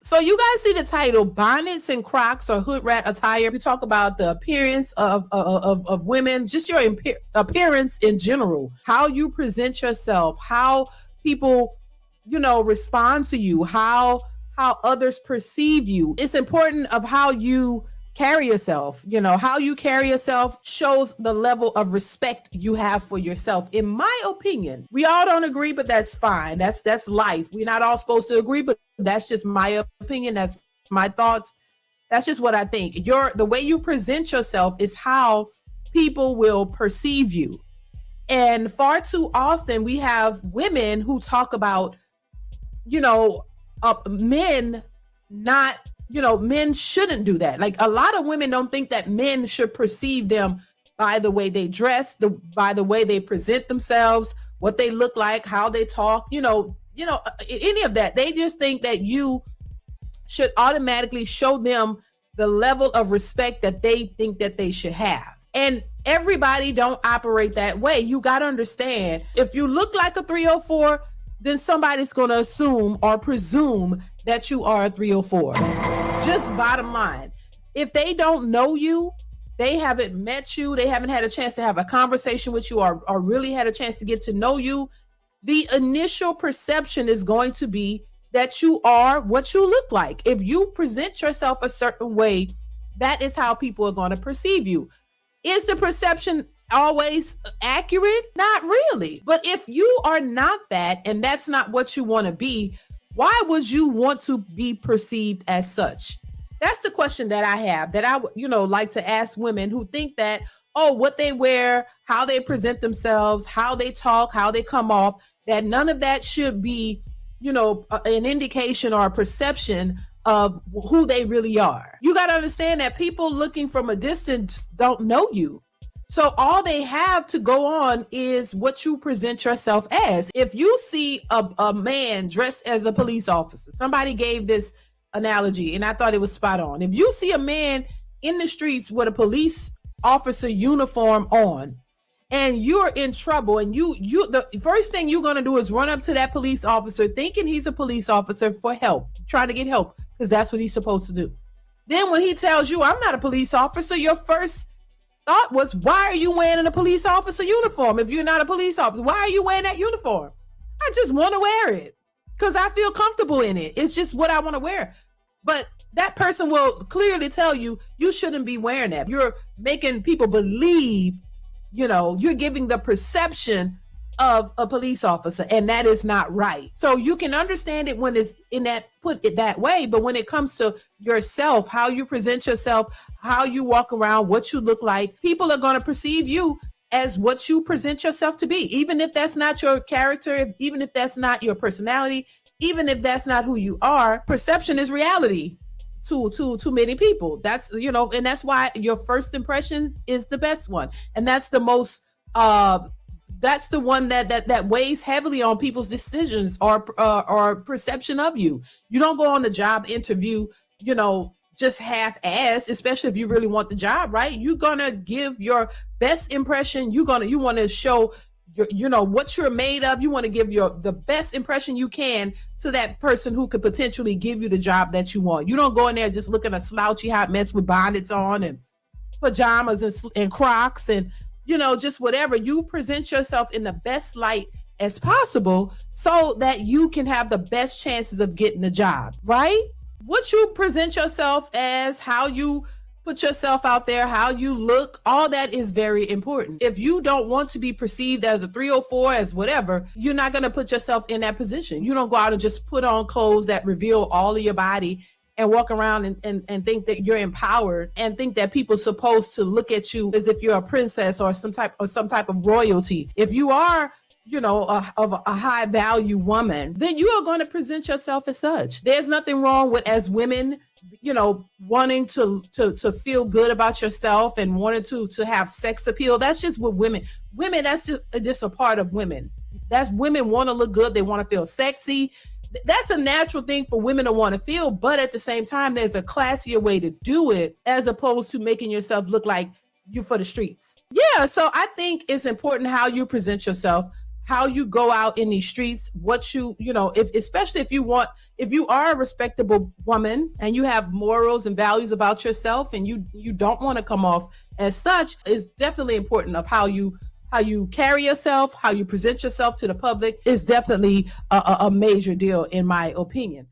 So you guys see the title, Bonnets and Crocs or Hood Rat Attire. We talk about the appearance of women, just your appearance in general, how you present yourself, how people, respond to you, how others perceive you. It's important of how you carry yourself. How you carry yourself shows the level of respect you have for yourself. In my opinion, we all don't agree, but that's fine. That's life. We're not all supposed to agree, but that's just my opinion. That's my thoughts. That's just what I think. The way you present yourself is how people will perceive you. And far too often we have women who talk about, men not, men shouldn't do that. Like, a lot of women don't think that men should perceive them by the way they dress, by the way they present themselves, what they look like, how they talk, any of that. They just think that you should automatically show them the level of respect that they think that they should have. And everybody don't operate that way. You got to understand, if you look like a 304, then somebody's going to assume or presume that you are a 304. Just bottom line. If they don't know you, they haven't met you, they haven't had a chance to have a conversation with you or really had a chance to get to know you, the initial perception is going to be that you are what you look like. If you present yourself a certain way, that is how people are going to perceive you. Is the perception always accurate? Not really. But if you are not that, and that's not what you want to be, why would you want to be perceived as such? That's the question that I have, that I like to ask women who think that, what they wear, how they present themselves, how they talk, how they come off, that none of that should be, an indication or a perception of who they really are. You got to understand that people looking from a distance don't know you. So all they have to go on is what you present yourself as. If you see a man dressed as a police officer, somebody gave this analogy and I thought it was spot on. If you see a man in the streets with a police officer uniform on and you're in trouble, and the first thing you're going to do is run up to that police officer thinking he's a police officer for help, trying to get help, because that's what he's supposed to do. Then when he tells you, I'm not a police officer, your first thought was, why are you wearing a police officer uniform? If you're not a police officer, why are you wearing that uniform? I just want to wear it because I feel comfortable in it. It's just what I want to wear. But that person will clearly tell you, you shouldn't be wearing that. You're making people believe, you're giving the perception of a police officer, and that is not right. So you can understand it when it's put it that way, but when it comes to yourself, how you present yourself, how you walk around, what you look like, people are going to perceive you as what you present yourself to be, even if that's not your character, even if that's not your personality, even if that's not who you are. Perception is reality to many people. That's, and that's why your first impression is the best one. And that's the most, that's the one that weighs heavily on people's decisions or perception of you. You don't go on the job interview, just half-ass, especially if you really want the job, right? You're gonna give your best impression. You want to show what you're made of. You want to give the best impression you can to that person who could potentially give you the job that you want. You don't go in there just looking a slouchy hot mess with bonnets on and pajamas and Crocs and just whatever. You present yourself in the best light as possible so that you can have the best chances of getting a job, right? What you present yourself as, how you put yourself out there, how you look, all that is very important. If you don't want to be perceived as a 304, as whatever, you're not going to put yourself in that position. You don't go out and just put on clothes that reveal all of your body and walk around and think that you're empowered and think that people are supposed to look at you as if you're a princess or some type of royalty. If you are, of a high value woman, then you are going to present yourself as such. There's nothing wrong with, as women, wanting to feel good about yourself and wanting to have sex appeal. That's just what women, that's just a part of women. That's women want to look good. They want to feel sexy. That's a natural thing for women to want to feel, but at the same time, there's a classier way to do it as opposed to making yourself look like you for the streets. Yeah, so I think it's important how you present yourself, how you go out in these streets, what especially if you want, if you are a respectable woman and you have morals and values about yourself, and you don't want to come off as such, it's definitely important of how you carry yourself, how you present yourself to the public is definitely a major deal in my opinion.